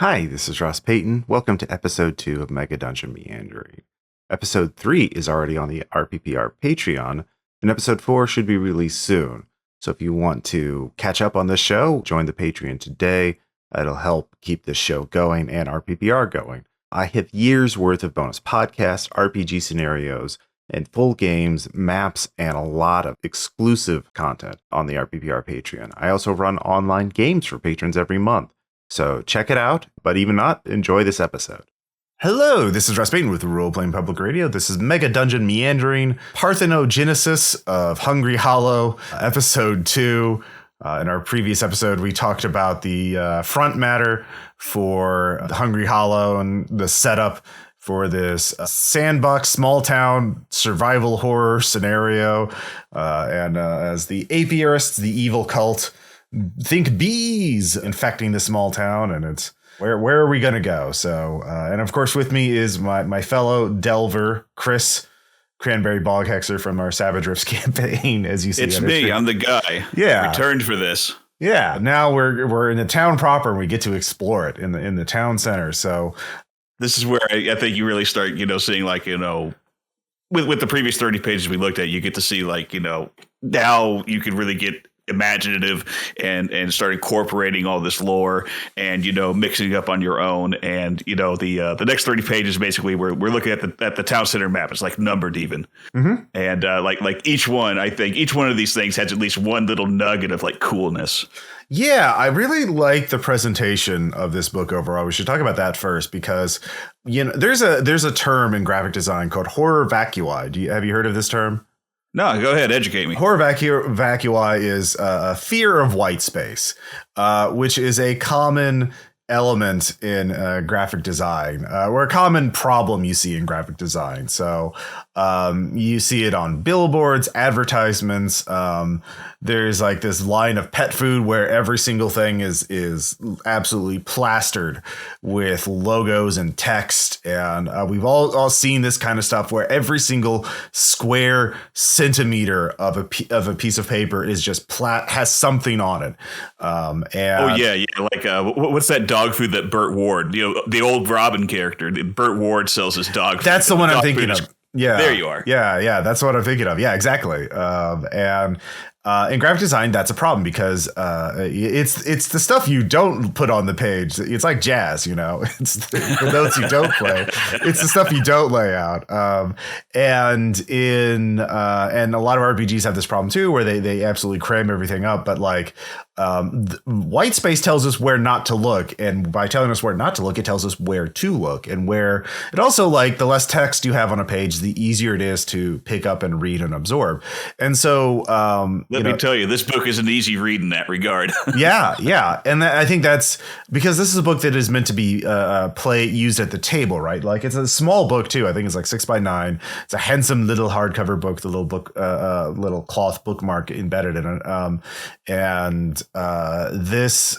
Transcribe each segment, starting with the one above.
Hi, this is Ross Payton. Welcome to episode 2 of Megadungeon Meandering. Episode 3 is already on the RPPR Patreon, and episode 4 should be released soon. So if you want to catch up on this show, join the Patreon today. It'll help keep this show going and RPPR going. I have years worth of bonus podcasts, RPG scenarios, and full games, maps, and a lot of exclusive content on the RPPR Patreon. I also run online games for patrons every month. So check it out, but even not, enjoy this episode. Hello, this is Ross Payton with Role Playing Public Radio. This is Megadungeon Meandering, Parthenogenesis of Hungry Hollow, episode 2. In our previous episode, we talked about the front matter for the Hungry Hollow and the setup for this sandbox, small town survival horror scenario. And as the apiarists, the evil cult, think bees infecting the small town, and it's where are we gonna go? So and of course with me is my fellow delver Chris Cranberry Bog Hexer from our Savage Rifts campaign. As you see, it's me. I'm the guy. Yeah, returned for this. Yeah, now we're in the town proper, and we get to explore it in the town center. So this is where I think you really start, seeing with the previous 30 pages we looked at, you get to see now you can really get imaginative and start incorporating all this lore and mixing it up on your own. And the next 30 pages basically we're looking at the town center map. It's like numbered even. Mm-hmm. And like each one, I think each one of these things has at least one little nugget of coolness. Yeah, I really like the presentation of this book overall. We should talk about that first because there's a term in graphic design called horror vacui. Have you heard of this term? No, go ahead. Educate me. Horror vacui is a fear of white space, which is a common element in graphic design, or a common problem you see in graphic design. So you see it on billboards, advertisements. There's this line of pet food where every single thing is absolutely plastered with logos and text. And we've all seen this kind of stuff where every single square centimeter of a piece of paper is just has something on it. What's that dog food that Burt Ward, the old Robin character, Burt Ward sells his dog food. That's the one I'm thinking of. Yeah, there you are. Yeah, that's what I'm thinking of. Yeah, exactly. And in graphic design, that's a problem because it's the stuff you don't put on the page. It's like jazz, it's the notes you don't play. It's the stuff you don't lay out. And a lot of RPGs have this problem too, where they absolutely cram everything up. But white space tells us where not to look, and by telling us where not to look, it tells us where to look, and where it also the less text you have on a page, the easier it is to pick up and read and absorb. And so let me tell you, this book is an easy read in that regard. yeah. And I think that's because this is a book that is meant to be used at the table, right? It's a small book too. I think it's 6x9. It's a handsome little hardcover book, the little book, little cloth bookmark embedded in it. This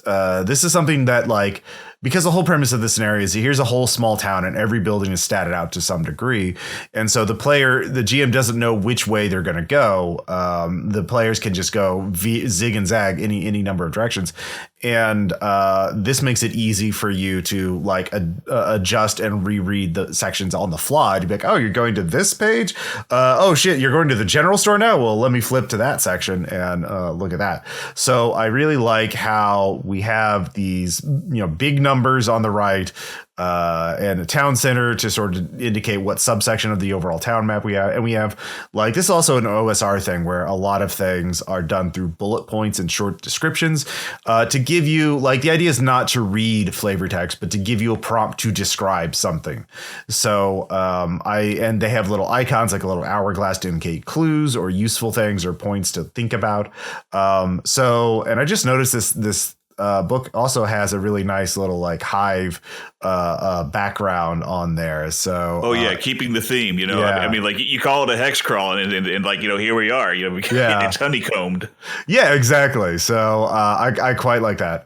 is something that because the whole premise of this scenario is here's a whole small town and every building is statted out to some degree. And so the GM doesn't know which way they're going to go. The players can just go zig and zag any number of directions. And this makes it easy for you to adjust and reread the sections on the fly to be oh, you're going to this page. Oh, shit, you're going to the general store now. Well, let me flip to that section and look at that. So I really like how we have these, big numbers on the right and a town center to sort of indicate what subsection of the overall town map we have. And we have this is also an OSR thing where a lot of things are done through bullet points and short descriptions to give you the idea is not to read flavor text, but to give you a prompt to describe something. So and they have little icons like a little hourglass to indicate clues or useful things or points to think about. And I just noticed this book also has a really nice little hive background on there. So keeping the theme. I mean, you call it a hex crawl, and here we are. It's honeycombed. Yeah, exactly. So I quite like that.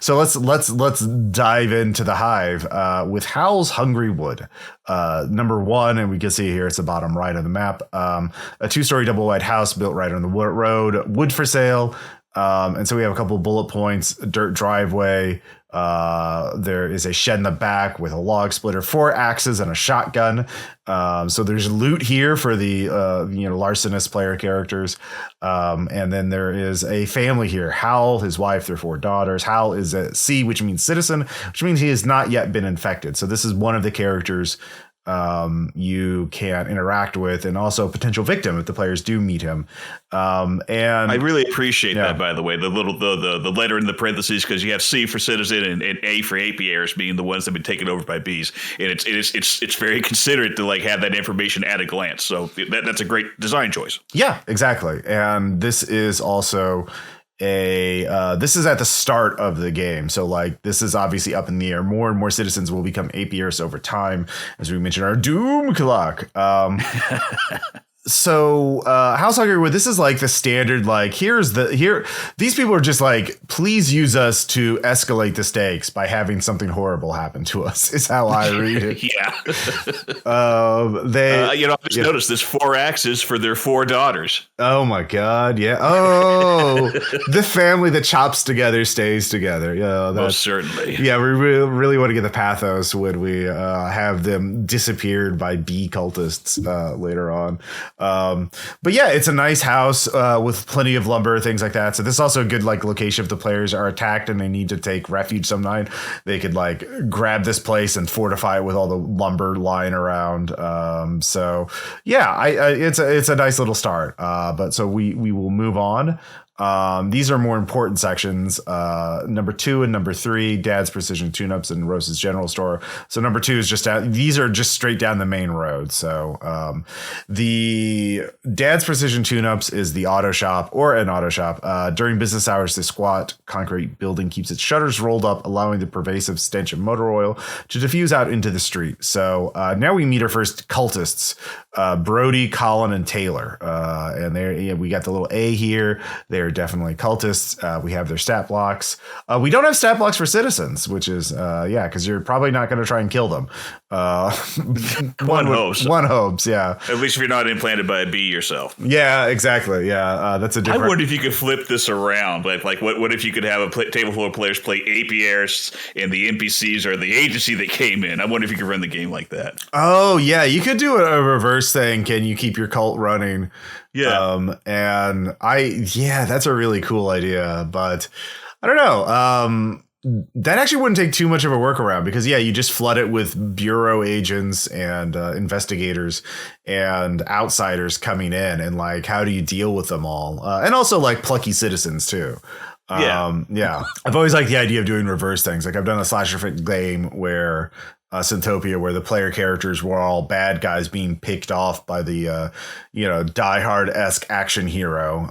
So let's dive into the hive with Howl's Hungry Wood. Number 1, and we can see here it's the bottom right of the map. A 2-story double wide house built right on the road. Wood for sale. And so we have a couple of bullet points, dirt driveway, There is a shed in the back with a log splitter, 4 axes, and a shotgun. So there's loot here for the larcenous player characters. And then there is a family here. Hal, his wife, their 4 daughters. Hal is a C, which means citizen, which means he has not yet been infected. So this is one of the characters you can interact with, and also a potential victim if the players do meet him. And I really appreciate that, by the way, the letter in the parentheses, because you have C for citizen and A for apiaries being the ones that have been taken over by bees, and it's very considerate to like have that information at a glance. So that's a great design choice. Yeah, exactly. And this is also this is at the start of the game, so like this is obviously up in the air. More and more citizens will become apiaries over time, as we mentioned our doom clock. So House Hungry, this is like the standard, like these people are just like, please use us to escalate the stakes by having something horrible happen to us, is how I read it. Yeah. I just noticed there's 4 axes for their 4 daughters. Oh my God. Yeah. Oh, the family that chops together stays together. Yeah. Most certainly. Yeah. We really want to get the pathos when we have them disappeared by bee cultists later on. But yeah, it's a nice house with plenty of lumber, things like that. So this is also a good like location if the players are attacked and they need to take refuge some night. They could like grab this place and fortify it with all the lumber lying around. So yeah, it's a nice little start. But so we will move on. These are more important sections. Number 2 and number 3, Dad's Precision Tune-Ups and Rose's General Store. So number 2 is just these are just straight down the main road. So the Dad's Precision Tune-Ups is the auto shop, or an auto shop. During business hours, the squat concrete building keeps its shutters rolled up, allowing the pervasive stench of motor oil to diffuse out into the street. So now we meet our first cultists, Brody, Colin, and Taylor. And we got the little A here. They're definitely cultists. We have their stat blocks. We don't have stat blocks for citizens, which is, because you're probably not going to try and kill them. One hopes, yeah. At least if you're not implanted by a bee yourself. Yeah, exactly. Yeah, that's a different. I wonder if you could flip this around. Like what if you could have a table full of players play apiaries and the NPCs are the agency that came in? I wonder if you could run the game like that. Oh, yeah, you could do a reverse thing. Can you keep your cult running? Yeah. That's a really cool idea, but I don't know. That actually wouldn't take too much of a workaround because, you just flood it with bureau agents and investigators and outsiders coming in. And like, how do you deal with them all? And also like plucky citizens, too. I've always liked the idea of doing reverse things. Like I've done a slasher game where Syntopia, where the player characters were all bad guys being picked off by the Die Hard-esque action hero,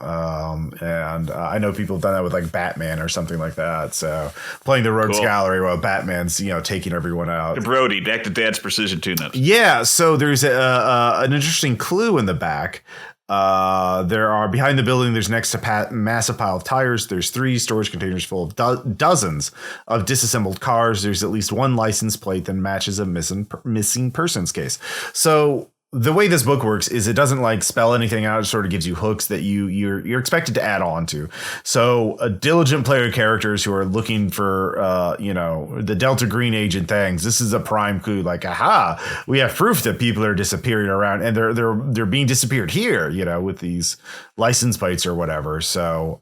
and I know people have done that with like Batman or something like that. So playing the Rogues Gallery while Batman's taking everyone out. Brody, back to Dad's Precision Tune-Ups. Yeah, so there's an interesting clue in the back. There are behind the building. There's next to massive pile of tires. There's 3 storage containers full of dozens of disassembled cars. There's at least 1 license plate that matches a missing persons case. So the way this book works is it doesn't like spell anything out. It sort of gives you hooks that you're expected to add on to. So diligent player characters who are looking for, the Delta Green agent things. This is a prime clue. Like, aha, we have proof that people are disappearing around and they're being disappeared here, with these license plates or whatever. So,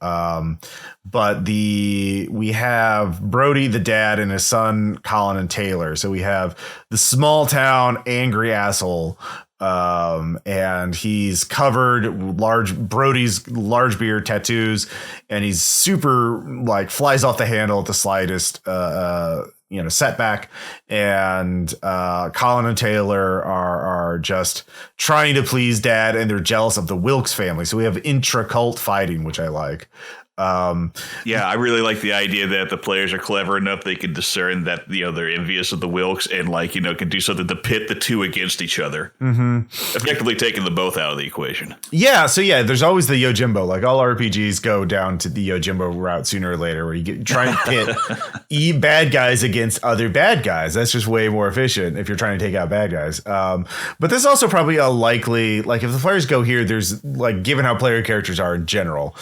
but we have Brody, the dad, and his son, Colin and Taylor. So we have the small town angry asshole. And he's covered Brody's large beard tattoos, and he's super like flies off the handle at the slightest, setback. And Colin and Taylor are just trying to please Dad, and they're jealous of the Wilkes family. So we have intra-cult fighting, which I like. I really like the idea that the players are clever enough they can discern that they're envious of the Wilkes and can do something to pit the two against each other, effectively taking the both out of the equation. There's always the Yojimbo. Like all RPGs go down to the Yojimbo route sooner or later, where you try and pit bad guys against other bad guys. That's just way more efficient if you're trying to take out bad guys. But there's also probably a likely, like if the players go here, there's like given how player characters are in general,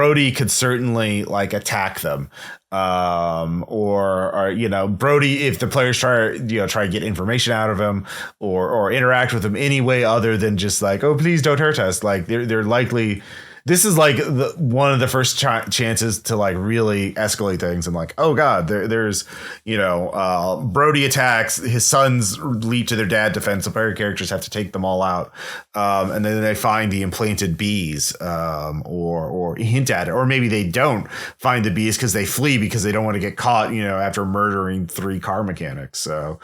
Brody could certainly like attack them. Or Brody, if the players try to get information out of him or interact with him any way other than just like, oh, please don't hurt us. Like they're likely. This is like one of the first chances to like really escalate things. And like, oh God, there's Brody attacks, his sons leap to their dad defense. The player characters have to take them all out. And then they find the implanted bees or hint at it. Or maybe they don't find the bees because they flee because they don't want to get caught, after murdering 3 car mechanics. So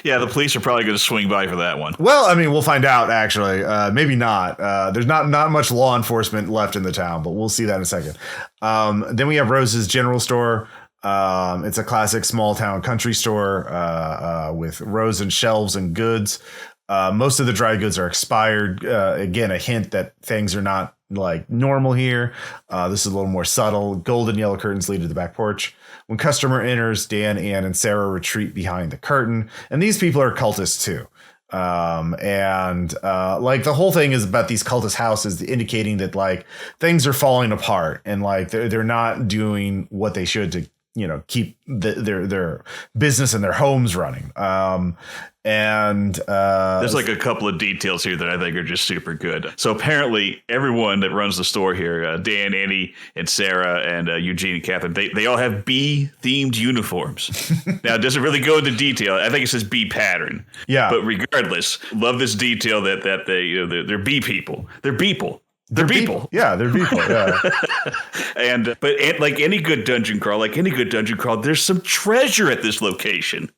yeah, the police are probably going to swing by for that one. Well, I mean, we'll find out, actually. Maybe not. There's not much law enforcement left in the town, but we'll see that in a second. Then we have Rose's General Store. It's a classic small town country store with rows and shelves and goods. Most of the dry goods are expired. Again, a hint that things are not like normal here. This is a little more subtle. Gold and yellow curtains lead to the back porch. When customer enters, Dan, Ann, and Sarah retreat behind the curtain. And these people are cultists too. Like the whole thing is about these cultist houses indicating that like things are falling apart and like they're not doing what they should to keep their business and their homes running. There's like a couple of details here that I think are just super good. So apparently everyone that runs the store here, Dan, Annie, and Sarah, and Eugene and Catherine, they all have bee themed uniforms. Now it doesn't really go into detail. I think it says bee pattern. Yeah. But regardless, love this detail that they're bee people. They're people. They're people. Yeah, they're people. Yeah. But like any good dungeon crawl, there's some treasure at this location.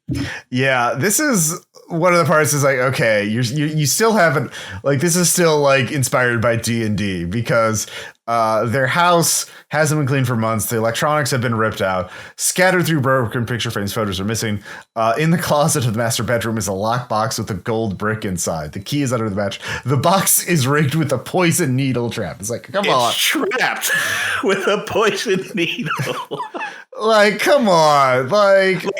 Yeah, this is one of the parts is like, okay, you still haven't like this is still like inspired by D&D because their house hasn't been cleaned for months. The electronics have been ripped out. Scattered through broken picture frames, photos are missing. In the closet of the master bedroom is a lockbox with a gold brick inside. The key is under the match. The box is rigged with a poison needle trap. It's like, come on. It's trapped with a poison needle. Like, come on. Like you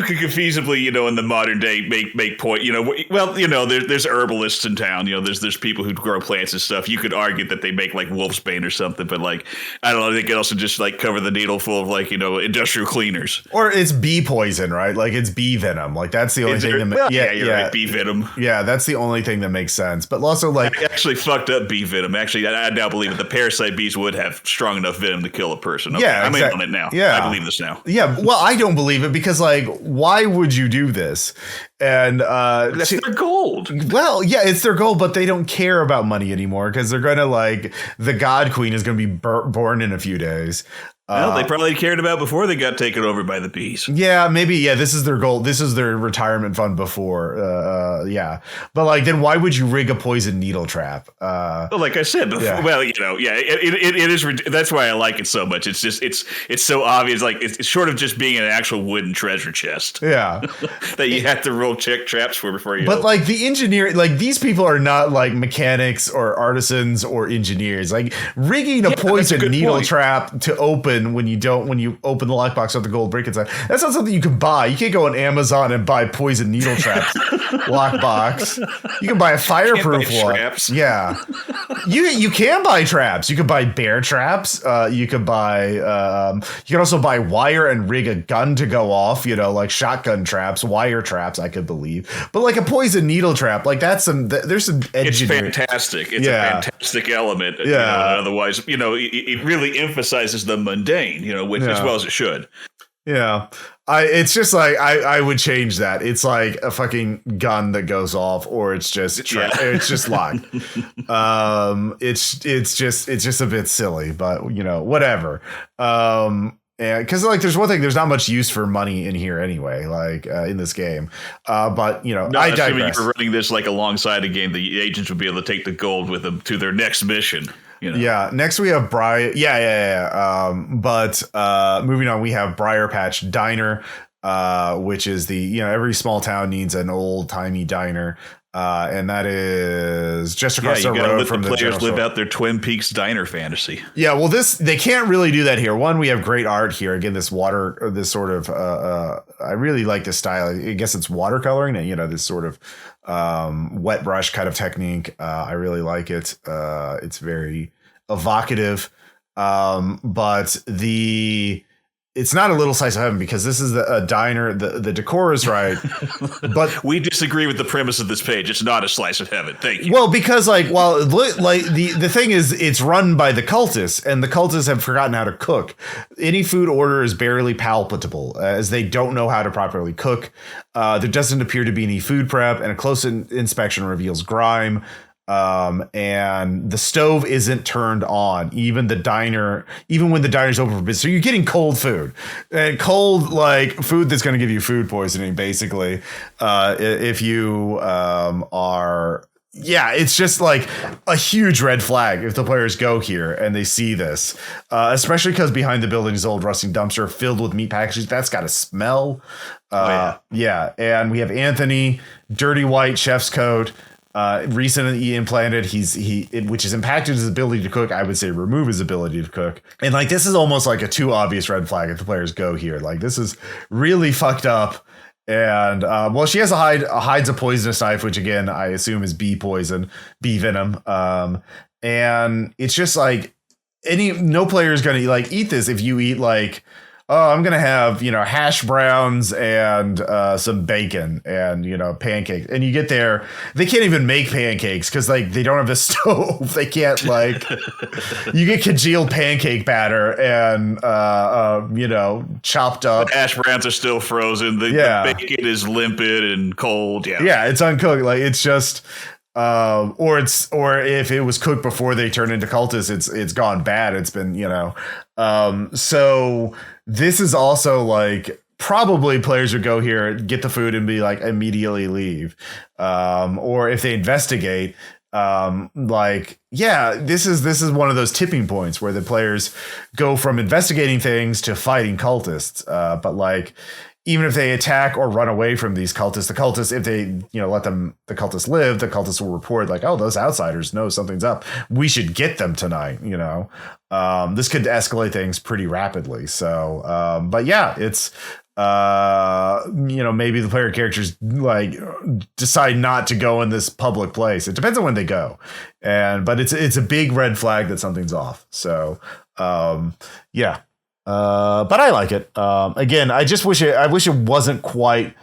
could feasibly, in the modern day make point, there's herbalists in town, there's people who grow plants and stuff. You could argue that they make like wolfsbane or something, but like, I don't know, they could also just like cover the needle full of like, industrial cleaners. Or it's bee poison, right? Like it's bee venom. Like that's the only thing that you're right, bee venom. Yeah, that's the only thing that makes sense. But also like actually fucked up bee venom. Actually, I now believe that the parasite bees would have strong enough venom to kill a person. Okay, yeah, I'm in on it now. Yeah. I believe this now. Yeah, well, I don't believe it because, like, why would you do this? And that's their gold. Well, yeah, it's their gold, but they don't care about money anymore because they're going to like the God Queen is going to be born in a few days. Well, they probably cared about before they got taken over by the bees. Yeah, maybe. Yeah, this is their goal. This is their retirement fund before. Yeah, but like, then why would you rig a poison needle trap? Well, like I said before, yeah. Well, it is. That's why I like it so much. It's just it's so obvious. Like it's short of just being an actual wooden treasure chest. Yeah, that you have to roll check traps for before you. But like the engineer, like these people are not like mechanics or artisans or engineers. Like rigging a poison needle trap to open when you open the lockbox with the gold brick inside. That's not something you can buy. You can't go on Amazon and buy poison needle traps lockbox. You can buy a fireproof one. Traps. Yeah, you can buy traps. You can buy bear traps. You can buy. You can also buy wire and rig a gun to go off. Like shotgun traps, wire traps. I could believe, but like a poison needle trap, like that's there's some engineering. It's fantastic. It's a fantastic element. Yeah. Otherwise, it really emphasizes the mundane. Which as well as it should. Yeah. It's just like I would change that. It's like a fucking gun that goes off, or it's just it's just locked. It's just a bit silly, but whatever. And because like there's one thing, there's not much use for money in here anyway, like in this game. But I digress. Assuming you were running this like alongside a game, the agents would be able to take the gold with them to their next mission. Yeah. Next we have Briar. Yeah. But moving on, we have Briar Patch Diner, which is the every small town needs an old timey diner. And that is just across the road from the players live out their Twin Peaks diner fantasy. Yeah, well, they can't really do that here. One, we have great art here. Again, this sort of I really like this style. I guess it's watercoloring, and this sort of wet brush kind of technique. I really like it. It's very evocative. But it's not a little slice of heaven because this is a diner. The decor is right, but we disagree with the premise of this page. It's not a slice of heaven. Thank you. Well, because the thing is, it's run by the cultists, and the cultists have forgotten how to cook. Any food order is barely palpable as they don't know how to properly cook. There doesn't appear to be any food prep, and a close inspection reveals grime. And the stove isn't turned on, even when the diner's open for business. So you're getting cold food, and cold food that's going to give you food poisoning, basically. If you it's just like a huge red flag if the players go here and they see this, especially because behind the building is an old rusting dumpster filled with meat packages. That's got to smell. Yeah. And we have Anthony, dirty white chef's coat. Recently implanted, which has impacted his ability to cook. I would say remove his ability to cook. And this is almost like a too obvious red flag if the players go here. This is really fucked up. And she hides a poisonous knife, which again I assume is bee venom. And it's just no player is gonna eat this if you eat I'm going to have, hash browns and some bacon and, pancakes. And you get there, they can't even make pancakes because they don't have a stove. They can't you get congealed pancake batter and, chopped up. The hash browns are still frozen. The bacon is limpid and cold. Yeah. Yeah. It's uncooked. It's just, or if it was cooked before they turn into cultists, it's gone bad. It's been, so this is also probably players would go here, get the food and be immediately leave. Or if they investigate, this is one of those tipping points where the players go from investigating things to fighting cultists. But even if they attack or run away from these cultists, if they, let the cultists live, the cultists will report oh, those outsiders know something's up. We should get them tonight. This could escalate things pretty rapidly. So, it's, maybe the player characters decide not to go in this public place. It depends on when they go. But it's a big red flag that something's off. So, but I like it. Again, I wish it wasn't quite.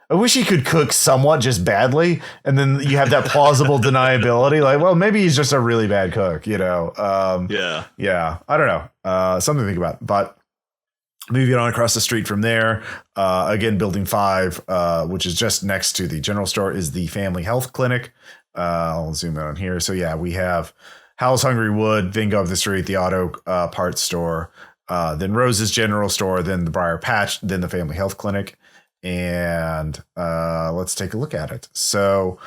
I wish he could cook somewhat just badly, and then you have that plausible deniability. Maybe he's just a really bad cook, Yeah. I don't know. Something to think about. But moving on across the street from there, again, Building 5, which is just next to the general store, is the Family Health Clinic. I'll zoom in on here. So we have Howl's Hungry Wood, then go up the street, the auto parts store. Then Rose's General Store, then the Briar Patch, then the Family Health Clinic. And let's take a look at it. So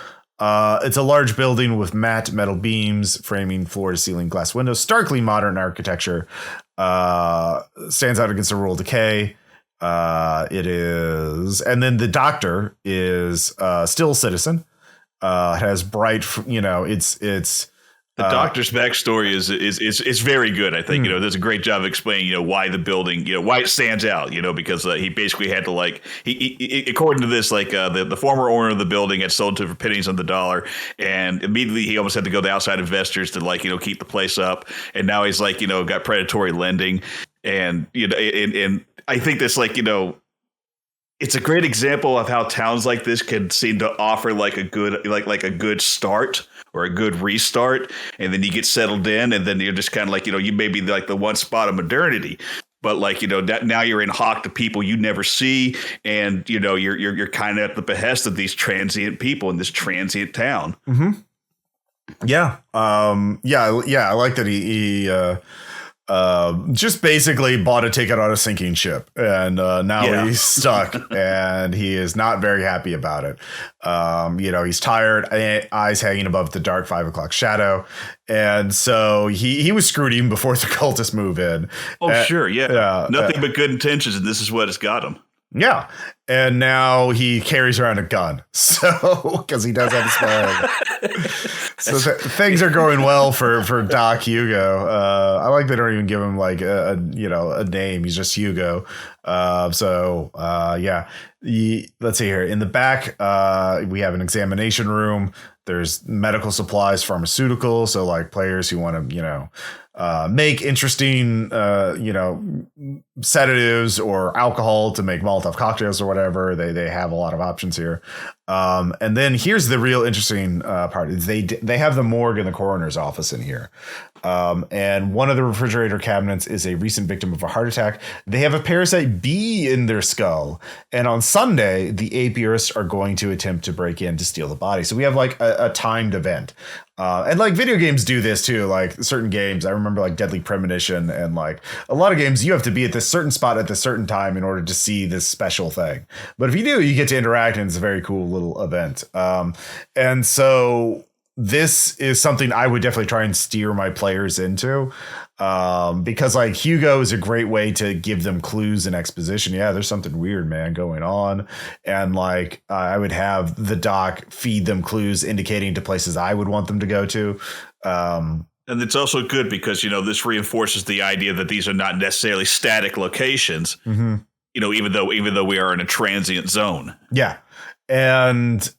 it's a large building with matte metal beams framing floor to ceiling glass windows. Starkly modern architecture. Stands out against the rural decay. It is. And then the doctor is still a citizen. It has bright, it's the doctor's backstory is very good. I think, there's a great job of explaining, why the building, why it stands out, because he basically had to he according to this, the former owner of the building had sold to for pennies on the dollar. And immediately he almost had to go to outside investors to keep the place up. And now he's got predatory lending. And, and I think that's it's a great example of how towns like this can seem to offer a good start or a good restart, and then you get settled in, and then you're just kind of you may be the one spot of modernity, but now you're in hock to people you never see, and you're kind of at the behest of these transient people in this transient town. Mm-hmm. Yeah, I like that he just basically bought a ticket on a sinking ship, and now he's stuck, and he is not very happy about it. He's tired, eyes hanging above the dark 5 o'clock shadow, and so he was screwed even before the cultists move in. Oh, sure, yeah. Nothing but good intentions, and this is what has got him. Yeah. And now he carries around a gun. So, because he does have a spell. So things are going well for Doc Hugo. I like they don't even give him like a name. He's just Hugo. Let's see here. In the back, we have an examination room. There's medical supplies, pharmaceuticals. So like players who want to, make interesting, sedatives or alcohol to make Molotov cocktails or whatever. They have a lot of options here. And then here's the real interesting part is they have the morgue in the coroner's office in here. And one of the refrigerator cabinets is a recent victim of a heart attack. They have a parasite bee in their skull. And on Sunday, the apiarists are going to attempt to break in to steal the body. So we have like a timed event. And like video games do this too, like certain games. I remember like Deadly Premonition and like a lot of games, you have to be at this certain spot at this certain time in order to see this special thing. But if you do, you get to interact and it's a very cool little event. And so this is something I would definitely try and steer my players into. Because like Hugo is a great way to give them clues and exposition. Yeah, there's something weird, man, going on. And like I would have the doc feed them clues indicating to places I would want them to go to. And it's also good because, this reinforces the idea that these are not necessarily static locations, even though we are in a transient zone. Yeah. And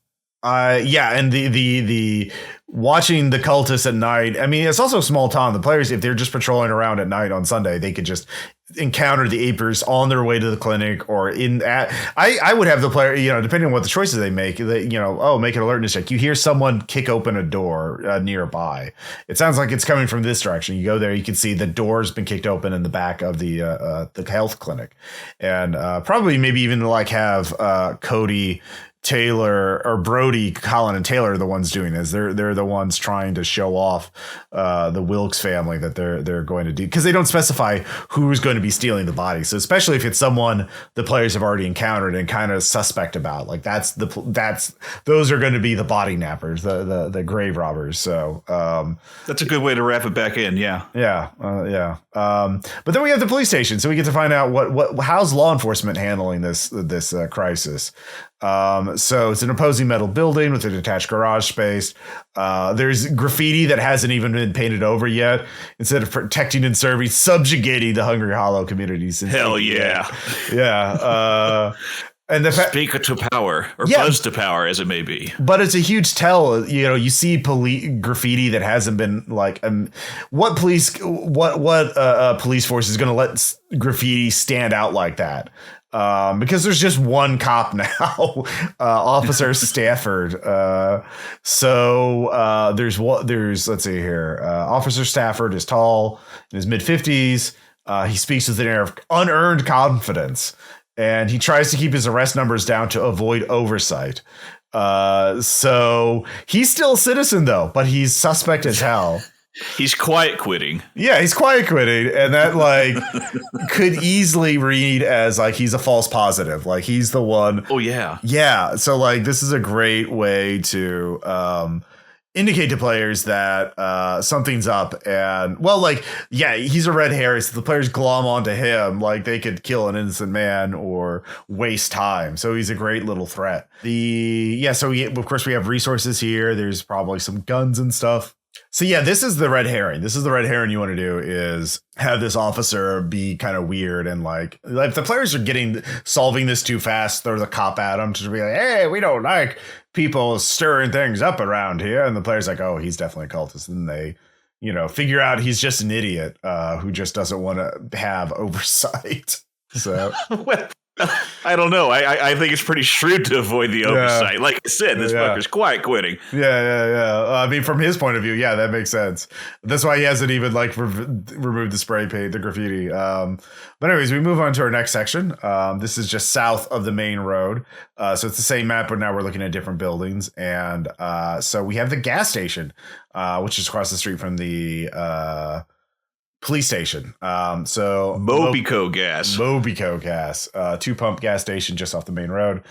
the watching the cultists at night. I mean, it's also a small town. The players, if they're just patrolling around at night on Sunday, they could just encounter the apiarists on their way to the clinic or I would have the player, depending on what the choices they make, make an alertness check. You hear someone kick open a door nearby. It sounds like it's coming from this direction. You go there, you can see the door's been kicked open in the back of the health clinic, and probably maybe even like have Cody, Taylor, or Brody, Colin, and Taylor are the ones doing this. They're the ones trying to show off the Wilkes family that they're going to do, because they don't specify who's going to be stealing the body. So especially if it's someone the players have already encountered and kind of suspect about, like those are going to be the body nappers, the grave robbers. So that's a good way to wrap it back in. Yeah. But then we have the police station, so we get to find out how's law enforcement handling this crisis. So it's an imposing metal building with a detached garage space. There's graffiti that hasn't even been painted over yet. Instead of protecting and serving, subjugating the Hungry Hollow communities. Hell yeah. Yeah. And the speaker to power, or buzz to power, as it may be. But it's a huge tell. You see graffiti that hasn't been like what police force is going to let graffiti stand out like that? Because there's just one cop now, Officer Stafford. There's let's see here. Officer Stafford is tall, in his mid-50s. He speaks with an air of unearned confidence, and he tries to keep his arrest numbers down to avoid oversight. So he's still a citizen though, but he's suspect as hell. He's quiet quitting. Yeah, he's quiet quitting, and that like could easily read as like he's a false positive. Like he's the one. Oh yeah. Yeah. So like this is a great way to indicate to players that something's up, and he's a red herring. So the players glom onto him like they could kill an innocent man or waste time. So he's a great little threat. So of course we have resources here. There's probably some guns and stuff. So yeah, this is the red herring. This is the red herring you want to do, is have this officer be kind of weird, and like if the players are solving this too fast, throw the cop at them to be like, hey, we don't like people stirring things up around here. And the player's like, oh, he's definitely a cultist. And they, figure out he's just an idiot who just doesn't want to have oversight. So I don't know. I think it's pretty shrewd to avoid the oversight. Yeah. Like I said, this fucker's quiet quitting. Yeah. I mean, from his point of view, yeah, that makes sense. That's why he hasn't even like removed the spray paint, the graffiti. But anyways, we move on to our next section. This is just south of the main road. So it's the same map, but now we're looking at different buildings. And so we have the gas station, which is across the street from the police station. So Mobico gas, 2-pump gas station just off the main road.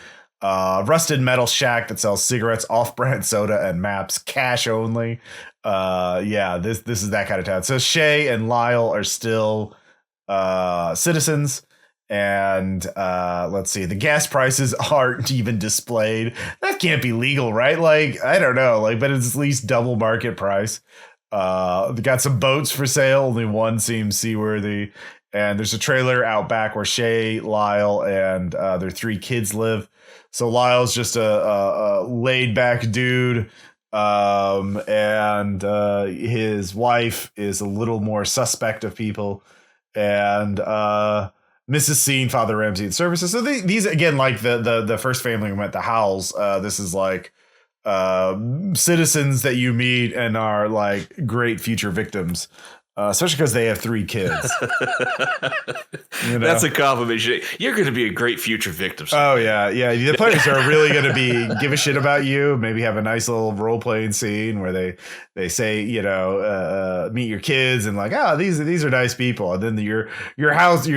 Rusted metal shack that sells cigarettes, off-brand soda, and maps, cash only. This is that kind of town. So Shay and Lyle are still citizens, And let's see, the gas prices aren't even displayed. That can't be legal, right? Like, I don't know, like, but it's at least double market price. They got some boats for sale. Only one seems seaworthy. And there's a trailer out back where Shay, Lyle, and their 3 kids live. So Lyle's just a laid back dude. And his wife is a little more suspect of people. And Mrs. Scene, Father Ramsey, and services. So these, again, like the first family we met, the Howells, this is like citizens that you meet and are like great future victims. Especially because they have 3 kids. You know? That's a compliment. You're going to be a great future victim. Oh, yeah. Yeah. The players are really going to give a shit about you. Maybe have a nice little role playing scene where they say, meet your kids and like, these are nice people. And then your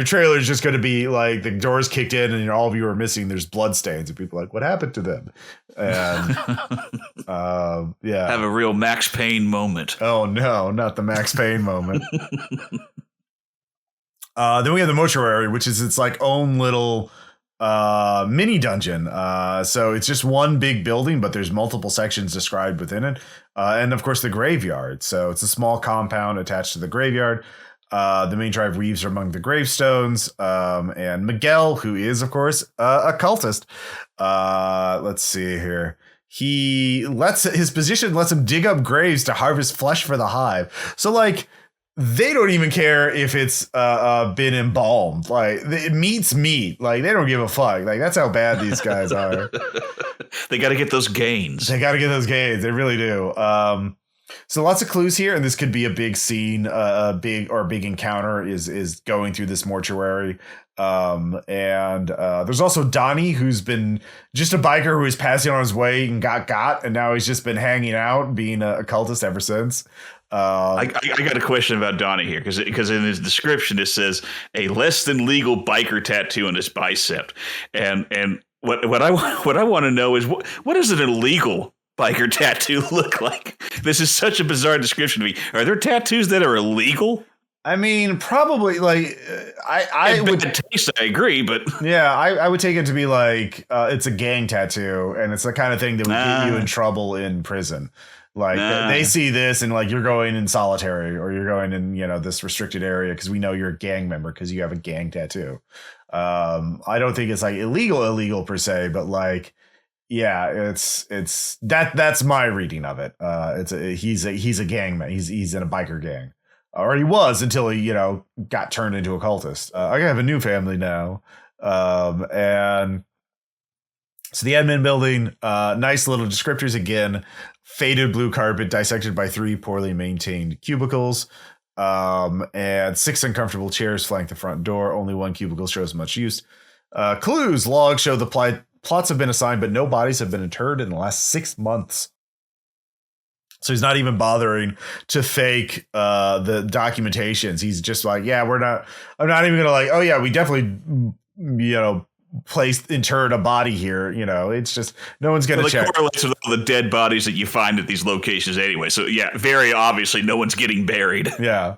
trailer is just going to be like the doors kicked in and all of you are missing. There's blood stains and people are like, what happened to them? And yeah. Have a real Max Payne moment. Oh, no, not the Max Payne moment. Then we have the mortuary, which is its like own little mini dungeon. So it's just one big building, but there's multiple sections described within it. And of course the graveyard. So it's a small compound attached to the graveyard. The main drive weaves among the gravestones. And Miguel, who is of course a cultist. Let's see here. His position lets him dig up graves to harvest flesh for the hive. So like, they don't even care if it's been embalmed. Like, meat's meat. Like, they don't give a fuck. Like, that's how bad these guys are. They got to get those gains. They really do. So lots of clues here, and this could be a big scene. A big encounter is going through this mortuary. And there's also Donnie, who's been just a biker who was passing on his way and got, and now he's just been hanging out, being a cultist ever since. I got a question about Donnie here because in his description it says a less than legal biker tattoo on his bicep, and what I want to know is what does an illegal biker tattoo look like? This is such a bizarre description to me. Are there tattoos that are illegal? I mean, probably. Like I would taste. I agree, but yeah, I would take it to be like it's a gang tattoo, and it's the kind of thing that would get you in trouble in prison. Like they see this and like you're going in solitary or you're going in, this restricted area because we know you're a gang member because you have a gang tattoo. I don't think it's like illegal per se, but like, yeah, it's that's my reading of it. He's a gang man. He's in a biker gang, or he was until he got turned into a cultist. I have a new family now, and so the admin building, nice little descriptors again. Faded blue carpet dissected by 3 poorly maintained cubicles, and 6 uncomfortable chairs flank the front door. Only 1 cubicle shows much use. Clues, logs show the plots have been assigned, but no bodies have been interred in the last 6 months. So he's not even bothering to fake the documentations. He's just like, I'm not even gonna like, oh yeah, we definitely interred a body here. It's just no one's gonna check. Correlates with all the dead bodies that you find at these locations anyway. So yeah, very obviously no one's getting buried. Yeah.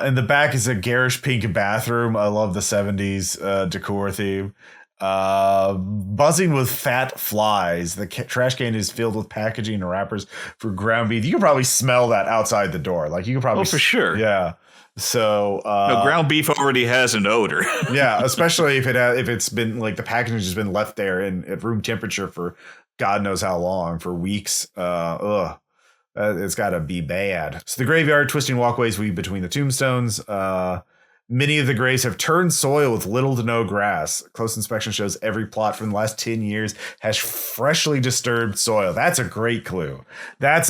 In the back is a garish pink bathroom. I love the 70s decor theme. Buzzing with fat flies. The trash can is filled with packaging and wrappers for ground beef. You can probably smell that outside the door. Like you can probably for sure. Yeah. So ground beef already has an odor. Yeah, especially if it's been like the packaging has been left there at room temperature for God knows how long, for weeks. It's got to be bad. So the graveyard, twisting walkways weave between the tombstones. Many of the graves have turned soil with little to no grass. Close inspection shows every plot from the last 10 years has freshly disturbed soil. That's a great clue. That's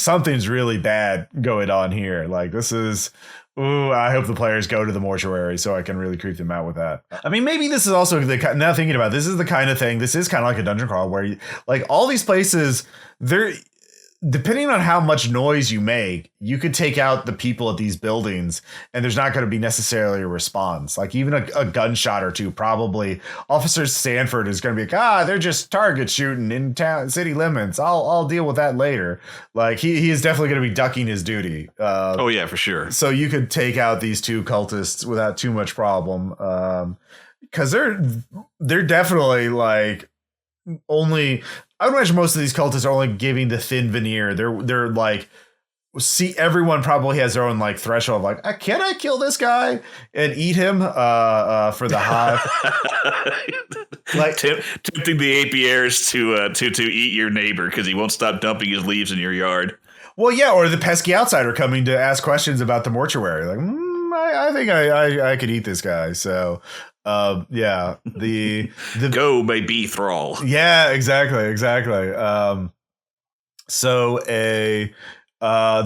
something's really bad going on here. Like this is... Ooh, I hope the players go to the mortuary so I can really creep them out with that. I mean, maybe this is also now thinking about it, this is the kind of thing. This is kind of like a dungeon crawl where like all these places, depending on how much noise you make, you could take out the people at these buildings and there's not going to be necessarily a response. Like even a gunshot or two, probably Officer Sanford is going to be like, they're just target shooting in town, city limits. I'll deal with that later. Like he is definitely going to be ducking his duty. Oh yeah, for sure. So you could take out these two cultists without too much problem. Cause they're definitely like only, I would imagine most of these cultists are only giving the thin veneer. They're like, see, everyone probably has their own like threshold of like, can I kill this guy and eat him for the hive? Like tempting the apiaries to eat your neighbor because he won't stop dumping his leaves in your yard. Well, yeah, or the pesky outsider coming to ask questions about the mortuary. Like, I think I could eat this guy. So. Yeah, the go may be thrall. Yeah, exactly. So the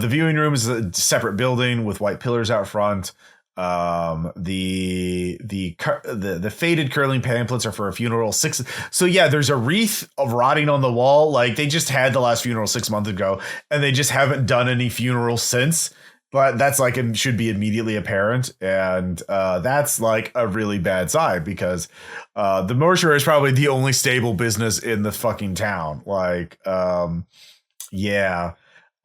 viewing room is a separate building with white pillars out front. The faded curling pamphlets are for a funeral. So yeah, there's a wreath of rotting on the wall. Like they just had the last funeral 6 months ago, and they just haven't done any funerals since. But that's like it should be immediately apparent, and that's like a really bad sign because the mortuary is probably the only stable business in the fucking town. Like, yeah.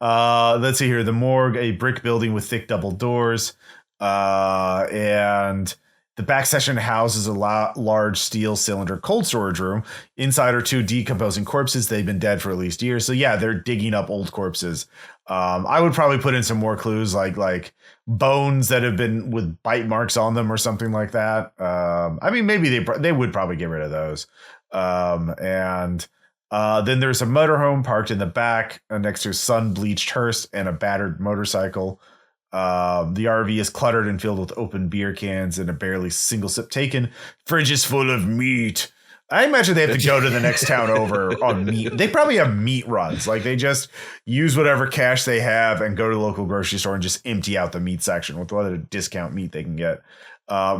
Let's see here. The morgue, a brick building with thick double doors, and the back section houses a large steel cylinder cold storage room. Inside are two decomposing corpses. They've been dead for at least years. So yeah, they're digging up old corpses. I would probably put in some more clues like bones that have been with bite marks on them or something like that. I mean, maybe they would probably get rid of those. And then there's a motorhome parked in the back next to a sun-bleached hearse and a battered motorcycle. The RV is cluttered and filled with open beer cans and a barely single sip taken. Fridge is full of meat. I imagine they have to go to the next town over on meat. They probably have meat runs. Like they just use whatever cash they have and go to the local grocery store and just empty out the meat section with whatever discount meat they can get.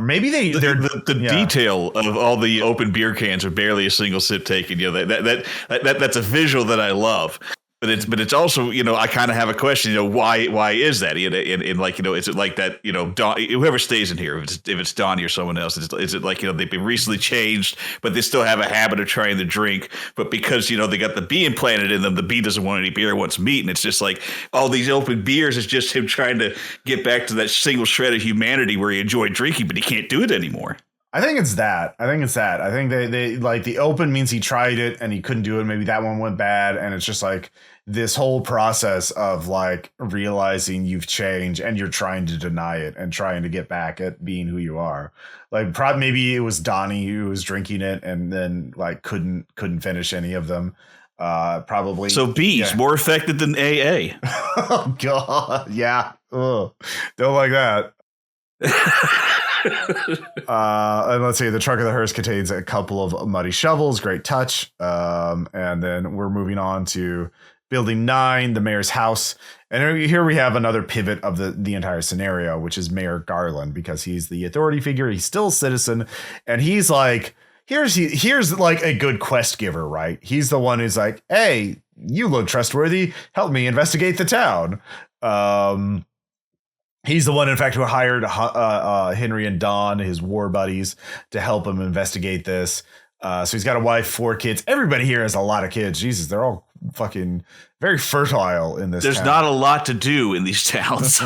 Maybe the detail of all the open beer cans are barely a single sip taken. You know, that's a visual that I love. But it's also, you know, I kind of have a question, you know, why is that? And like, you know, is it like that, you know, whoever stays in here, if it's Donnie or someone else, is it like, you know, they've been recently changed, but they still have a habit of trying to drink, but because, you know, they got the bee implanted in them, the bee doesn't want any beer, it wants meat. And it's just like all these open beers is just him trying to get back to that single shred of humanity where he enjoyed drinking, but he can't do it anymore. I think it's that. I think they like the open means he tried it and he couldn't do it. Maybe that one went bad. And it's just like this whole process of like realizing you've changed and you're trying to deny it and trying to get back at being who you are. Like maybe it was Donnie who was drinking it and then like couldn't finish any of them. Probably. So bees more effective than AA. Oh God. Yeah. Ugh. Don't like that. And let's see, the trunk of the hearse contains a couple of muddy shovels, great touch. And then we're moving on to building 9, the mayor's house. And here we have another pivot of the entire scenario, which is Mayor Garland, because he's the authority figure. He's still a citizen. And he's like, here's like a good quest giver, right? He's the one who's like, hey, you look trustworthy. Help me investigate the town. He's the one, in fact, who hired Henry and Don, his war buddies, to help him investigate this. So he's got a wife, 4 kids. Everybody here has a lot of kids. Jesus, they're all fucking very fertile in this There's town. not a lot to do in these towns.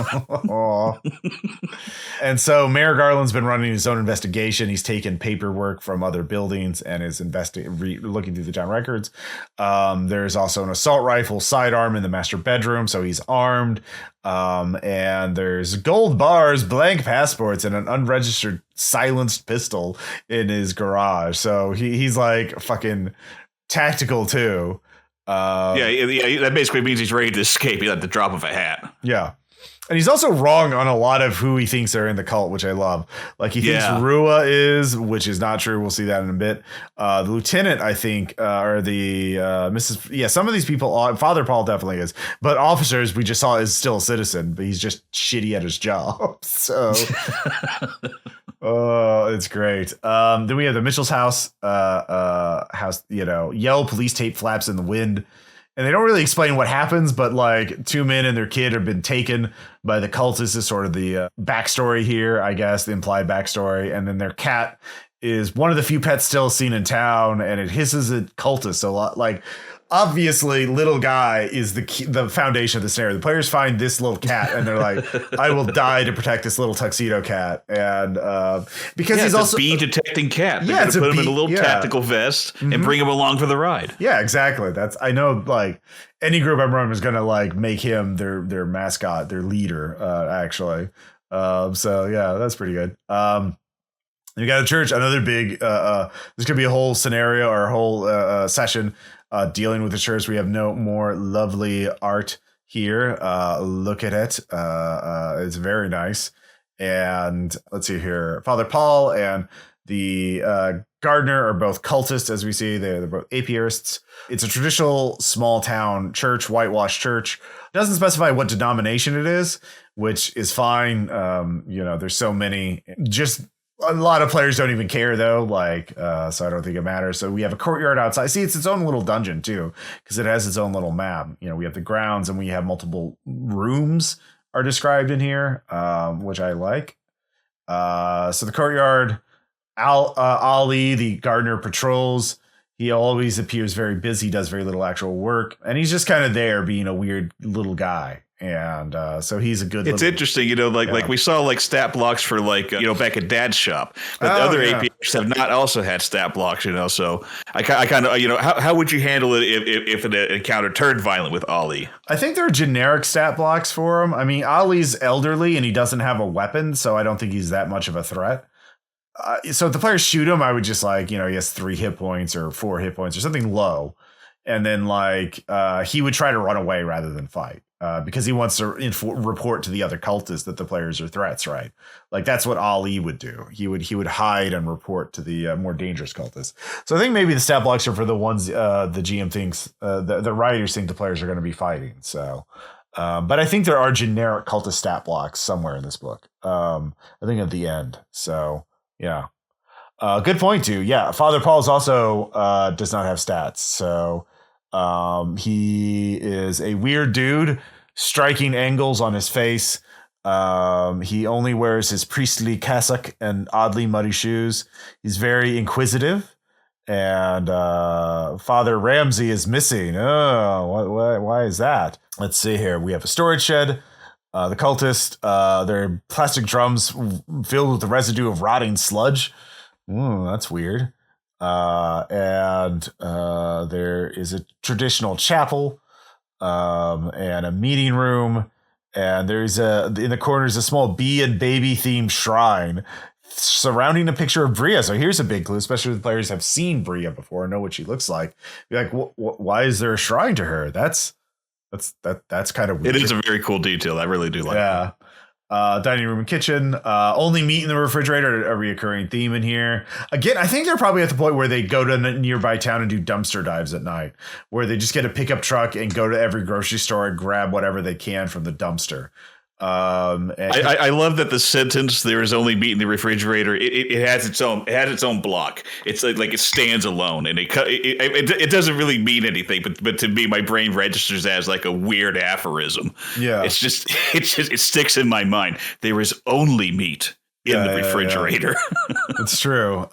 And so Mayor Garland's been running his own investigation. He's taken paperwork from other buildings and is looking through the town records. There's also an assault rifle sidearm in the master bedroom, so he's armed. And there's gold bars, blank passports, and an unregistered silenced pistol in his garage. So he's like fucking tactical too. Yeah, that basically means he's ready to escape at the drop of a hat. Yeah. And he's also wrong on a lot of who he thinks are in the cult, which I love. Like he thinks Rua is, which is not true. We'll see that in a bit. The lieutenant, I think, or the Mrs. Yeah, some of these people, Father Paul definitely is. But officers, we just saw, is still a citizen, but he's just shitty at his job. So, it's great. Then we have the Mitchell's house. You know, yellow police tape flaps in the wind. And they don't really explain what happens, but like 2 men and their kid have been taken by the cultists is sort of the backstory here, I guess, the implied backstory. And then their cat is one of the few pets still seen in town, and it hisses at cultists a lot. Like, obviously, little guy is the foundation of the scenario. The players find this little cat, and they're like, "I will die to protect this little tuxedo cat." And because he's also a bee detecting cat. They're Yeah, gonna it's a put him in bee- a little yeah. tactical vest and bring him along for the ride. Yeah, exactly. That's I know. Like any group I'm running is gonna like make him their mascot, their leader. Actually, so yeah, that's pretty good. You got a church. Another big. There's gonna be a whole scenario or a whole session dealing with the church. We have no more lovely art here. Look at it. It's very nice. And let's see here. Father Paul and the gardener are both cultists, as we see. They're both apiarists. It's a traditional small town church, whitewashed church. It doesn't specify what denomination it is, which is fine. There's so many. Just a lot of players don't even care, though. So I don't think it matters. So we have a courtyard outside. See, it's its own little dungeon, too, because it has its own little map. We have the grounds and we have multiple rooms are described in here, which I like. So the courtyard, Ali, the gardener, patrols. He always appears very busy, does very little actual work. And he's just kind of there being a weird little guy. And so he's a good. It's interesting, like we saw like stat blocks for back at Dad's shop, but the other APIs have not also had stat blocks, So I kind of, how would you handle it if an encounter turned violent with Ali? I think there are generic stat blocks for him. I mean, Ali's elderly and he doesn't have a weapon, so I don't think he's that much of a threat. So if the players shoot him, I would just he has 3 hit points or 4 hit points or something low. And then he would try to run away rather than fight because he wants to report to the other cultists that the players are threats, right? Like that's what Ali would do. He would hide and report to the more dangerous cultists. So I think maybe the stat blocks are for the ones the GM thinks the writers think the players are going to be fighting. So, but I think there are generic cultist stat blocks somewhere in this book. I think at the end. So yeah. Good point too. Yeah. Father Paul's also does not have stats. So he is a weird dude, striking angles on his face. He only wears his priestly cassock and oddly muddy shoes. He's very inquisitive. And Father Ramsey is missing. Oh, why is that? Let's see here. We have a storage shed. The cultist, they're plastic drums filled with the residue of rotting sludge. That's weird. And there is a traditional chapel and a meeting room. And there's in the corner is a small bee and baby themed shrine surrounding a picture of Bria. So here's a big clue, especially if the players have seen Bria before and know what she looks like. Be like, why is there a shrine to her? That's kind of weird. It is a very cool detail. I really do like it. Dining room and kitchen. Only meat in the refrigerator, a reoccurring theme in here. Again, I think they're probably at the point where they go to a nearby town and do dumpster dives at night, where they just get a pickup truck and go to every grocery store and grab whatever they can from the dumpster. I love that the sentence "there is only meat in the refrigerator." It has its own block. It's like it stands alone, and it doesn't really mean anything. But to me, my brain registers as like a weird aphorism. Yeah, it sticks in my mind. There is only meat in the refrigerator. Yeah. It's true.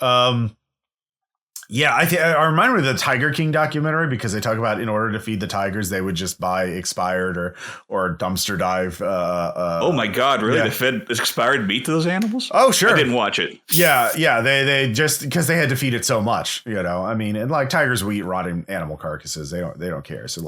I remind me of the Tiger King documentary because they talk about in order to feed the tigers, they would just buy expired or dumpster dive. Oh my God! Really? Yeah. They fed expired meat to those animals? Oh, sure. I didn't watch it. Yeah. They just because they had to feed it so much, I mean, and like tigers will eat rotting animal carcasses. They don't care. So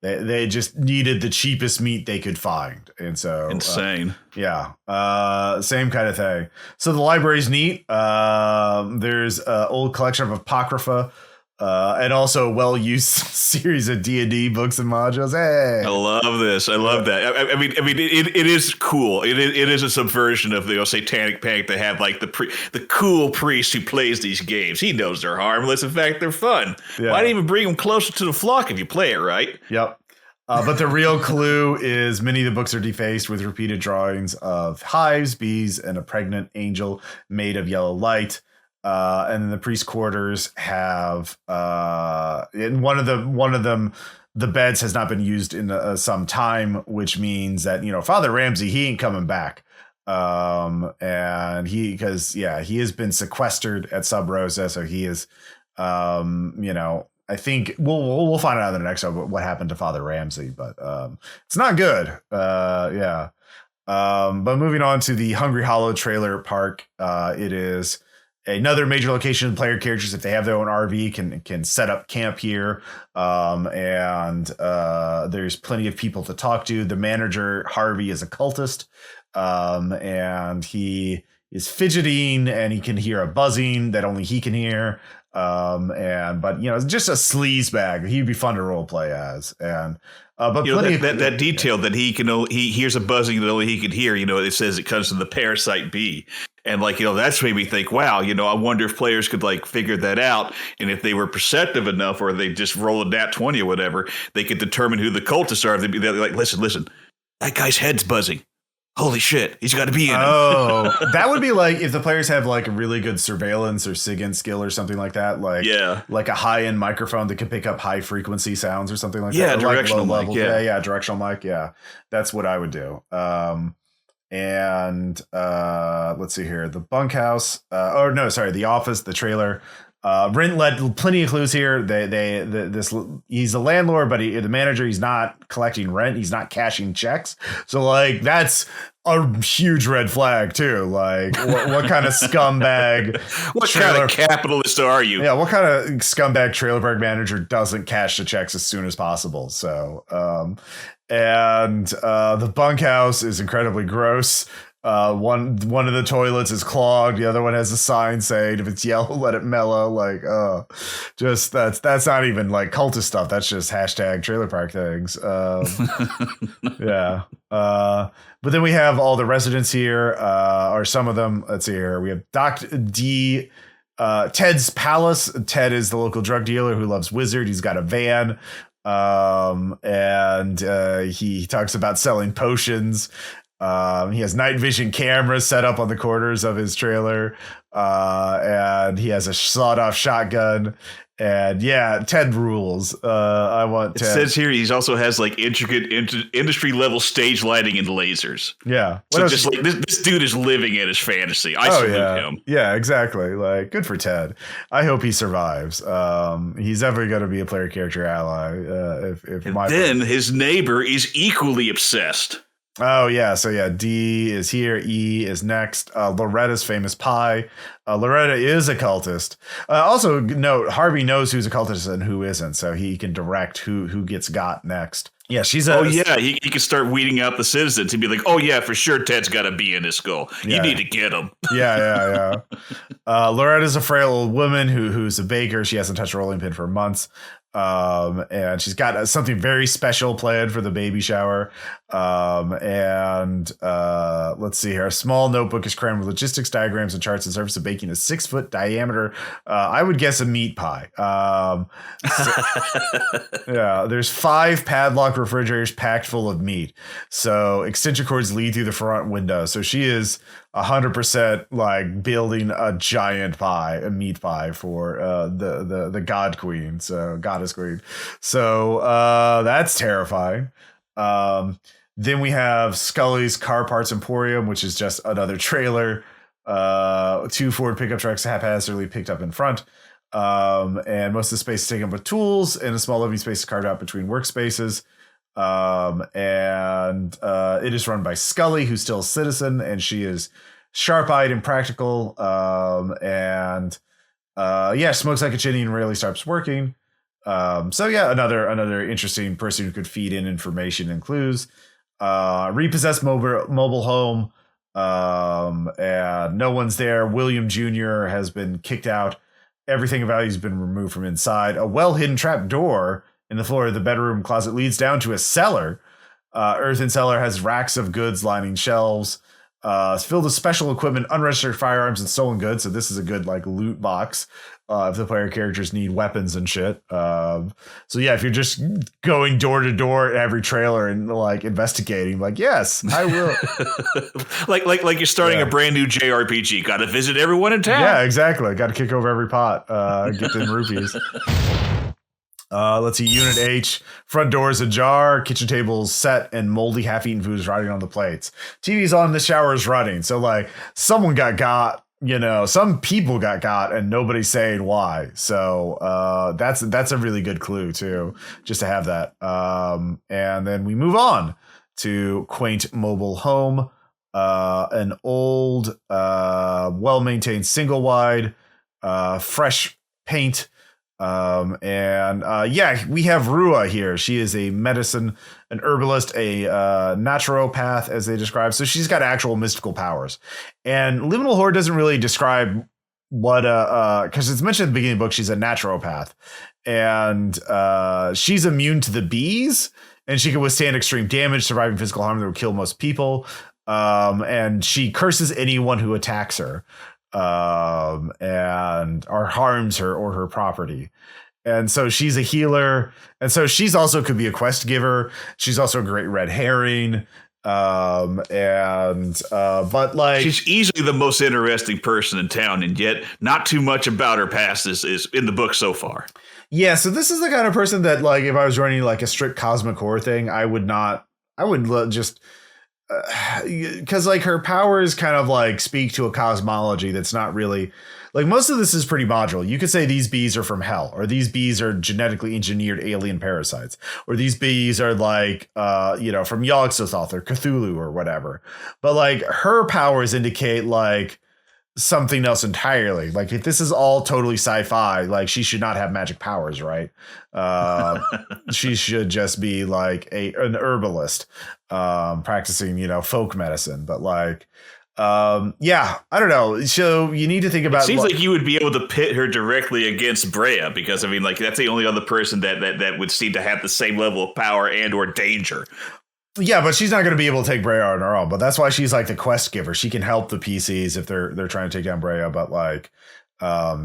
they just needed the cheapest meat they could find. And so insane. Same kind of thing. So the library's neat. There's an old collection of Apocrypha and also a well-used series of D&D books and modules. Hey, I love this. I love that. I mean, it is cool. It is a subversion of the Satanic Panic. They have like the cool priest who plays these games. He knows they're harmless. In fact, they're fun. Yeah. Why not even bring them closer to the flock if you play it right? Yep. But the real clue is many of the books are defaced with repeated drawings of hives, bees, and a pregnant angel made of yellow light. And then the priest quarters have in one of them. The beds has not been used in some time, which means that, Father Ramsey, he ain't coming back. And he has been sequestered at Sub Rosa. So he is, I think we'll find out in the next episode what happened to Father Ramsey, but it's not good. Yeah. But moving on to the Hungry Hollow trailer park, it is another major location. Player characters, if they have their own RV, can set up camp here. And there's plenty of people to talk to. The manager, Harvey, is a cultist. And he is fidgeting, and he can hear a buzzing that only he can hear. But just a sleaze bag. He'd be fun to role play as. And but that detail that he hears a buzzing that only he can hear. It says it comes from the parasite bee, and that's made me think. Wow, I wonder if players could figure that out, and if they were perceptive enough, or they just roll a nat 20 or whatever, they could determine who the cultists are. They'd be like, listen, that guy's head's buzzing. Holy shit, he's got to be in him. Oh, that would be if the players have a really good surveillance or SIGINT skill or something like that. Like a high-end microphone that can pick up high frequency sounds or something like that. Yeah, directional mic. Yeah, directional mic. Yeah, that's what I would do. Let's see here. The bunkhouse. The office, the trailer. Rent led plenty of clues here. He's a landlord, but the manager, he's not collecting rent. He's not cashing checks. So that's a huge red flag too. What kind of scumbag? What kind of capitalist are you? Yeah, what kind of scumbag trailer park manager doesn't cash the checks as soon as possible? So, the bunkhouse is incredibly gross. One of the toilets is clogged. The other one has a sign saying, "If it's yellow, let it mellow." That's not even cultist stuff. That's just hashtag trailer park things. Yeah. But then we have all the residents here, or some of them. Let's see here. We have Dr. D. Ted's Palace. Ted is the local drug dealer who loves Wizard. He's got a van. He talks about selling potions. He has night vision cameras set up on the corners of his trailer. And he has a sawed-off shotgun. And yeah, Ted rules. I want Ted. It says here he also has intricate industry level stage lighting and lasers. Yeah. So just this dude is living in his fantasy. I salute him. Yeah, exactly. Good for Ted. I hope he survives. He's definitely going to be a player character ally. His neighbor is equally obsessed. Oh, yeah. So, yeah, D is here. E is next. Loretta's famous pie. Loretta is a cultist. Also, note, Harvey knows who's a cultist and who isn't, so he can direct who gets got next. Yeah, he can start weeding out the citizens. He'd be like, oh, yeah, for sure, Ted's got to be in his skull. You need to get him. Yeah. Loretta's a frail old woman who's a baker. She hasn't touched a rolling pin for months. And she's got something very special planned for the baby shower. Let's see here. A small notebook is crammed with logistics diagrams and charts and surface of baking a 6-foot diameter. I would guess a meat pie. There's 5 padlock refrigerators packed full of meat. So extension cords lead through the front window. So she is 100% building a giant pie, a meat pie for the god queen, so goddess queen. So that's terrifying. Then we have Scully's Car Parts Emporium, which is just another trailer. 2 Ford pickup trucks haphazardly picked up in front. And most of the space is taken up with tools, and a small living space is carved out between workspaces. It is run by Scully, who's still a citizen, and she is sharp-eyed and practical. Smokes like a chimney and rarely stops working. Another interesting person who could feed in information and clues. Repossessed mobile home, and no one's there. William Jr. has been kicked out. Everything of value has been removed from inside. A well-hidden trap door in the floor of the bedroom closet leads down to a cellar. Earthen cellar has racks of goods lining shelves. It's filled with special equipment, unregistered firearms, and stolen goods. So this is a good like loot box if the player characters need weapons and shit. So yeah, if you're just going door to door at every trailer and like investigating, like yes, I will. like you're starting a brand new JRPG. Got to visit everyone in town. Yeah, exactly. Got to kick over every pot. Get them rupees. Let's see. Unit H. Front doors ajar. Kitchen tables set, and moldy half-eaten food is rotting on the plates. TV's on. The shower is running. So like someone got. You know, some people got, and nobody's saying why. So that's a really good clue too, just to have that. And then we move on to quaint mobile home, an old, well-maintained single wide, fresh paint. We have Rua here. She is a medicine, an herbalist, a naturopath, as they describe. So she's got actual mystical powers. And Liminal Horde doesn't really describe what because it's mentioned at the beginning of the book she's a naturopath, and she's immune to the bees, and she can withstand extreme damage, surviving physical harm that would kill most people. And she curses anyone who attacks her. And or harms her or her property. And so she's a healer. And so she's also could be a quest giver. She's also a great red herring. But like she's easily the most interesting person in town, and yet not too much about her past is in the book so far. Yeah, so this is the kind of person that like if I was running like a strict cosmic horror thing, I would just because like her powers kind of like speak to a cosmology that's not really like most of this is pretty modular. You could say these bees are from hell, or these bees are genetically engineered alien parasites, or these bees are like from Yog-Sothoth or Cthulhu or whatever. But like her powers indicate like something else entirely. Like if this is all totally sci-fi, like she should not have magic powers, right? She should just be like an herbalist, practicing, folk medicine. But like, I don't know. So you need to think about. It seems like you would be able to pit her directly against Brea, because I mean, like that's the only other person that would seem to have the same level of power and or danger. Yeah, but she's not going to be able to take Brea on her own. But that's why she's like the quest giver. She can help the PCs if they're trying to take down Brea. But like,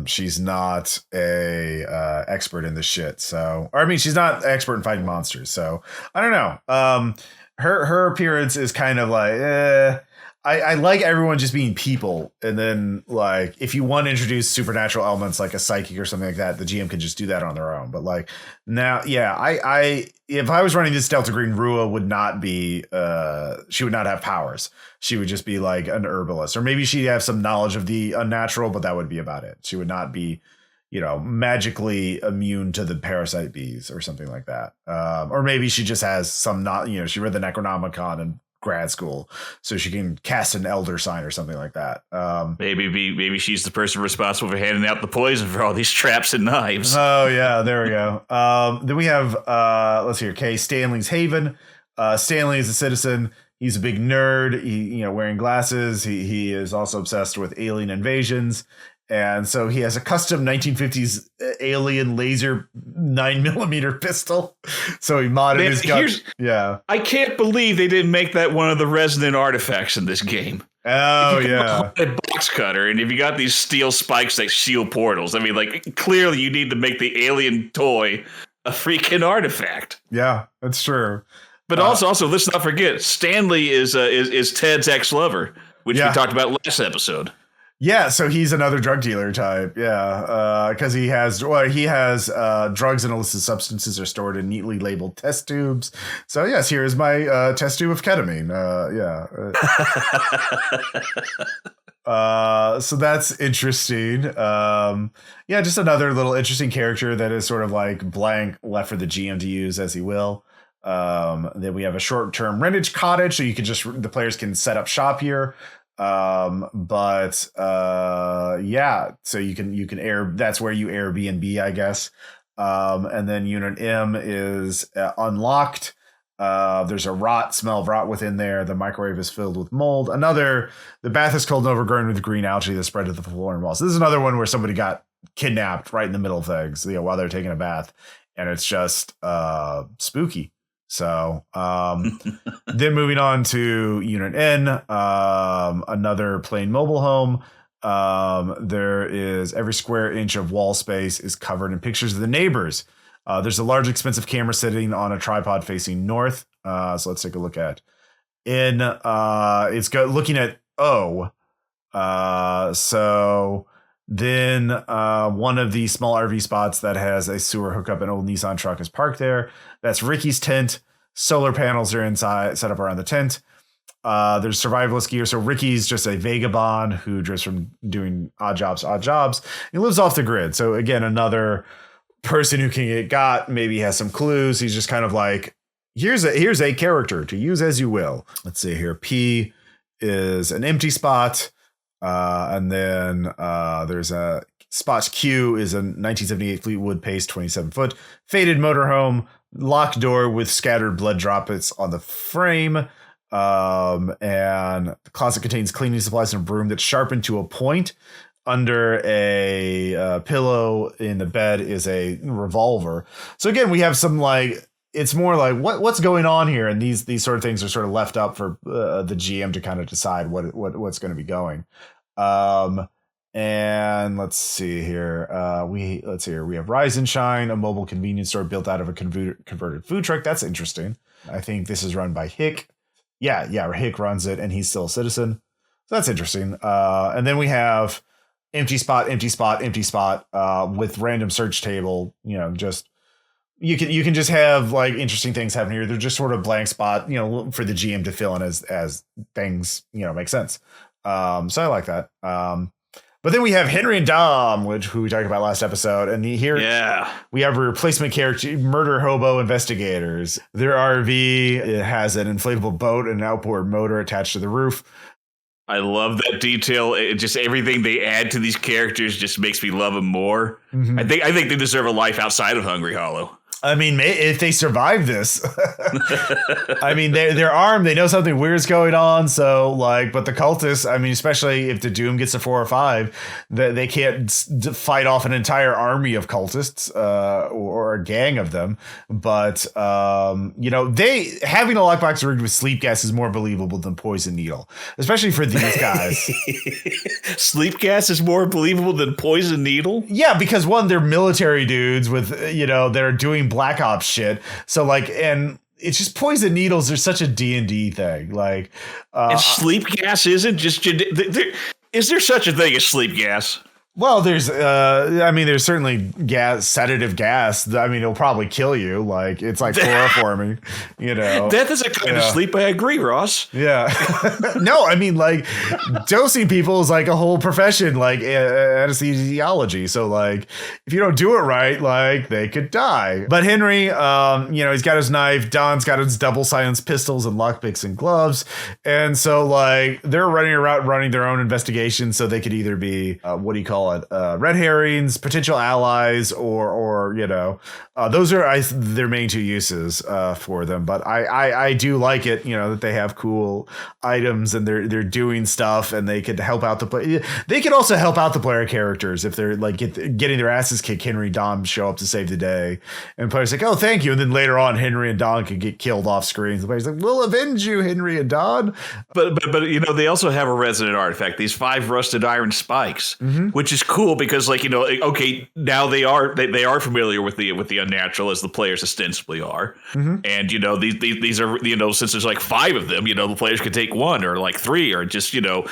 she's not a expert in this shit. So, or I mean, she's not expert in fighting monsters. So I don't know. Her appearance is kind of like, I like everyone just being people. And then like, if you want to introduce supernatural elements like a psychic or something like that, the GM can just do that on their own. But like now, yeah, if I was running this Delta Green, Rua would not be, she would not have powers. She would just be like an herbalist, or maybe she'd have some knowledge of the unnatural, but that would be about it. She would not be, magically immune to the parasite bees or something like that. Or maybe she just has some she read the Necronomicon in grad school, so she can cast an elder sign or something like that. Maybe she's the person responsible for handing out the poison for all these traps and knives. Oh yeah, there we go. Then we have let's see here, Kay Stanley's Haven. Stanley is a citizen. He's a big nerd. He wearing glasses. He is also obsessed with alien invasions. And so he has a custom 1950s alien laser 9mm pistol. So he modded his gun. Yeah. I can't believe they didn't make that one of the resonant artifacts in this game. Oh, yeah. A box cutter. And if you got these steel spikes that seal portals, I mean, like, clearly you need to make the alien toy a freaking artifact. Yeah, that's true. But also, let's not forget, Stanley is Ted's ex-lover, which we talked about last episode. Yeah, so he's another drug dealer type. Yeah, because he has drugs and illicit substances are stored in neatly labeled test tubes. So yes, here is my test tube of ketamine. So that's interesting. Just another little interesting character that is sort of like blank, left for the GM to use as he will. Then we have a short-term rentage cottage, so the players can set up shop here. So you can that's where you Airbnb, I guess. And then Unit M is unlocked. There's a smell of rot within there. The microwave is filled with mold. The bath is cold and overgrown with green algae that spread to the floor and walls. So this is another one where somebody got kidnapped right in the middle of things, while they're taking a bath, and it's just spooky. So then moving on to Unit N, another plain mobile home. There is every square inch of wall space is covered in pictures of the neighbors. There's a large expensive camera sitting on a tripod facing north. So let's take a look at N. It's looking at O. So then one of the small RV spots that has a sewer hookup, an old Nissan truck is parked there. That's Ricky's tent. Solar panels are inside, set up around the tent. There's survivalist gear. So Ricky's just a vagabond who drifts from doing odd jobs. He lives off the grid. So again, another person who can get got, maybe has some clues. He's just kind of like, here's a character to use as you will. Let's see here. P is an empty spot. And then there's a spot Q is a 1978 Fleetwood Pace 27-foot faded motorhome, locked door with scattered blood droplets on the frame. And the closet contains cleaning supplies and a broom that's sharpened to a point. Under a pillow in the bed is a revolver. So again, we have some like, it's more like what's going on here, and these sort of things are sort of left up for the GM to kind of decide what's going to be going. And let's see here. We have Rise and Shine, a mobile convenience store built out of a converted food truck. That's interesting. I think this is run by Hick. Yeah, Hick runs it, and he's still a citizen. So that's interesting. And then we have empty spot with random search table. You know, just you can just have like interesting things happen here. They're just sort of blank spot, you know, for the GM to fill in as things, you know, make sense. So I like that. But then we have Henry and Dom, who we talked about last episode, and here we have a replacement character, murder hobo investigators. Their RV, it has an inflatable boat and an outboard motor attached to the roof. I love that detail. It just everything they add to these characters just makes me love them more. Mm-hmm. I think they deserve a life outside of Hungry Hollow. I mean, if they survive this, I mean, they're armed. They know something weird's going on. So, like, but the cultists, I mean, especially if the Doom gets a 4 or 5, they can't fight off an entire army of cultists or a gang of them. But, you know, having a lockbox rigged with sleep gas is more believable than poison needle, especially for these guys. Sleep gas is more believable than poison needle? Yeah, because one, they're military dudes with, you know, they're doing Black Ops shit. So like, and it's just poison needles are such a D&D thing. Like, and sleep gas isn't just, is there such a thing as sleep gas? Well, there's certainly sedative gas. I mean, it'll probably kill you. Like, it's like chloroforming, you know. Death is a kind of sleep. I agree, Ross. Yeah. No, I mean, like, dosing people is like a whole profession, like anesthesiology. So, like, if you don't do it right, like, they could die. But Henry, you know, he's got his knife. Don's got his double silenced pistols and lockpicks and gloves. And so, like, they're running around running their own investigation. So they could either be, what do you call it, red herrings, potential allies, or you know, those are their main two uses for them. But I do like it, you know, that they have cool items and they're doing stuff, and they could help out the player. They could also help out the player characters if they're like getting their asses kicked. Henry and Dom show up to save the day, and players like, oh, thank you, and then later on Henry and Don could get killed off screen. The players like, we'll avenge you, Henry and Don. But you know, they also have a resident artifact, these 5 rusted iron spikes, which is cool because, like, you know, okay, now they are familiar with the unnatural, as the players ostensibly are, and you know, these are, you know, since there's like 5 of them, you know, the players could take 1 or like 3 or just, you know,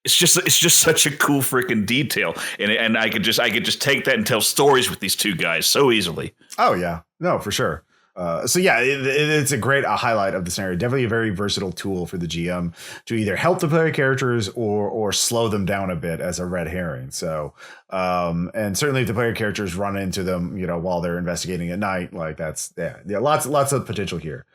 it's just such a cool freaking detail, and I could just take that and tell stories with these two guys so easily. Oh yeah, no, for sure. So yeah, it's a great highlight of the scenario. Definitely a very versatile tool for the GM to either help the player characters or slow them down a bit as a red herring. So, and certainly if the player characters run into them, you know, while they're investigating at night, like that's lots of potential here.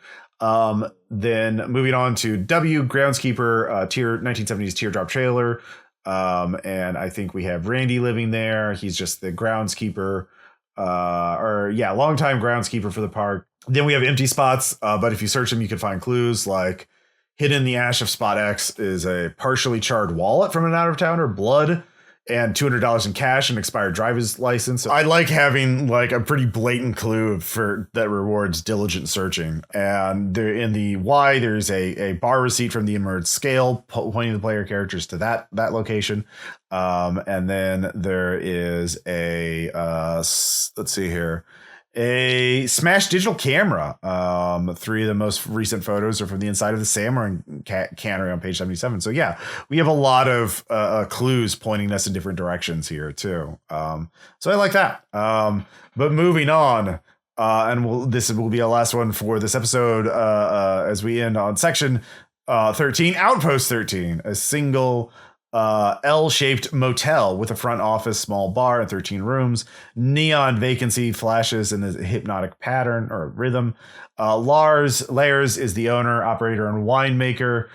Then moving on to W, groundskeeper, 1970s teardrop trailer. And I think we have Randy living there. He's just the groundskeeper. Longtime groundskeeper for the park. Then we have empty spots, but if you search them, you can find clues like hidden in the ash of spot X is a partially charred wallet from an out-of-towner, blood and $200 in cash and expired driver's license. I like having like a pretty blatant clue for that rewards diligent searching. And there in the Y, there's a bar receipt from the emerged scale pointing the player characters to that location. And then there is a let's see here. A Smash digital camera. 3 of the most recent photos are from the inside of the Samurai cannery on page 77. So yeah, we have a lot of clues pointing us in different directions here too. So I like that. But moving on, and this will be our last one for this episode as we end on section 13, Outpost 13, a single L-shaped motel with a front office, small bar, and 13 rooms. Neon vacancy flashes in a hypnotic pattern or rhythm. Lars is the owner, operator, and winemaker.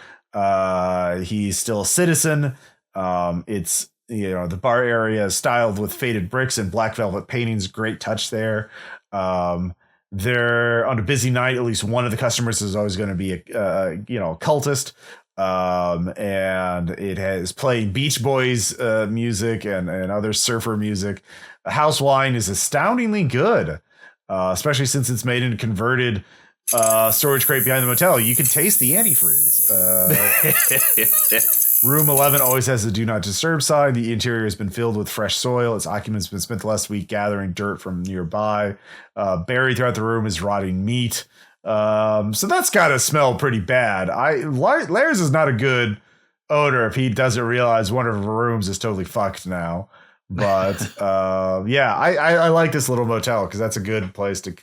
He's still a citizen. It's the bar area is styled with faded bricks and black velvet paintings. Great touch there. They're on a busy night. At least one of the customers is always going to be a cultist. And it has playing Beach Boys music and other surfer music. House wine is astoundingly good, especially since it's made in a converted storage crate behind the motel. You can taste the antifreeze. Room 11 always has the do not disturb sign. The interior has been filled with fresh soil. Its occupants been spent the last week gathering dirt from nearby. Buried throughout the room is rotting meat. So that's gotta smell pretty bad. Lars is not a good owner if he doesn't realize one of the rooms is totally fucked now. But I like this little motel because that's a good place to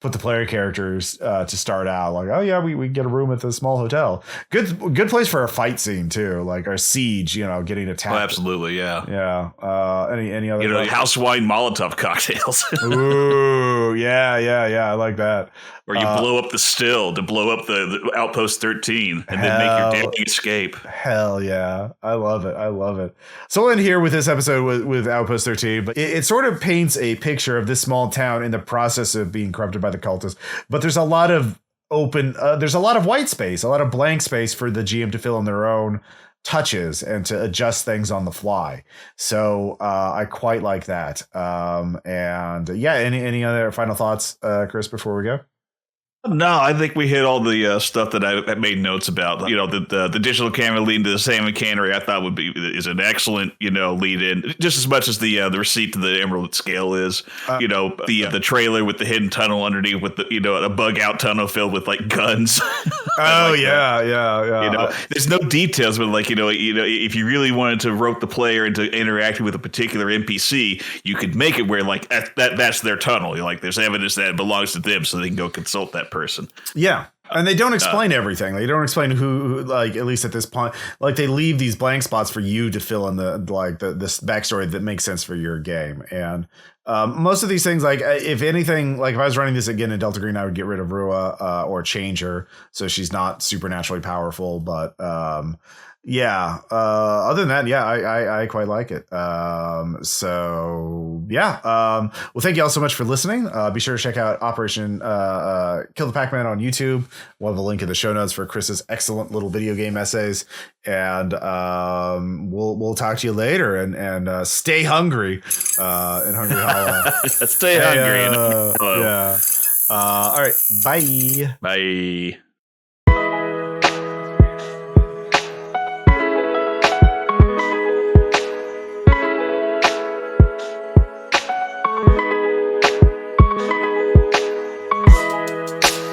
put the player characters to start out. Like, oh yeah, we get a room at the small hotel. Good place for a fight scene too, like our siege. Getting attacked. Oh, absolutely, yeah, yeah. Any other house wine Molotov cocktails. Ooh, yeah. I like that. Or you blow up the still to blow up the Outpost 13 and then make your damn escape. Hell yeah. I love it. So we'll end here with this episode with Outpost 13, but it sort of paints a picture of this small town in the process of being corrupted by the cultists. But there's a lot of there's a lot of white space, a lot of blank space for the GM to fill in their own touches and to adjust things on the fly. So I quite like that. And yeah, any other final thoughts, Chris, before we go? No, I think we hit all the stuff that I made notes about. The digital camera leading to the salmon cannery, I thought is an excellent lead in, just as much as the receipt to the emerald scale is. The trailer with the hidden tunnel underneath with the a bug out tunnel filled with like guns. Oh yeah. There's no details, but if you really wanted to rope the player into interacting with a particular NPC, you could make it where like that's their tunnel. There's evidence that it belongs to them, so they can go consult that person. Yeah. And they don't explain everything. They don't explain who, like, at least at this point, like they leave these blank spots for you to fill in this backstory that makes sense for your game. And most of these things, like if anything, like if I was running this again in Delta Green, I would get rid of Rua or change her so she's not supernaturally powerful. But other than that, I quite like it. Well, thank you all so much for listening. Be sure to check out Operation Kill the Pac-Man on YouTube. We'll have a link in the show notes for Chris's excellent little video game essays. And we'll talk to you later and stay hungry in Hungry Hollow. Stay hungry. Yeah. All right. Bye. Bye.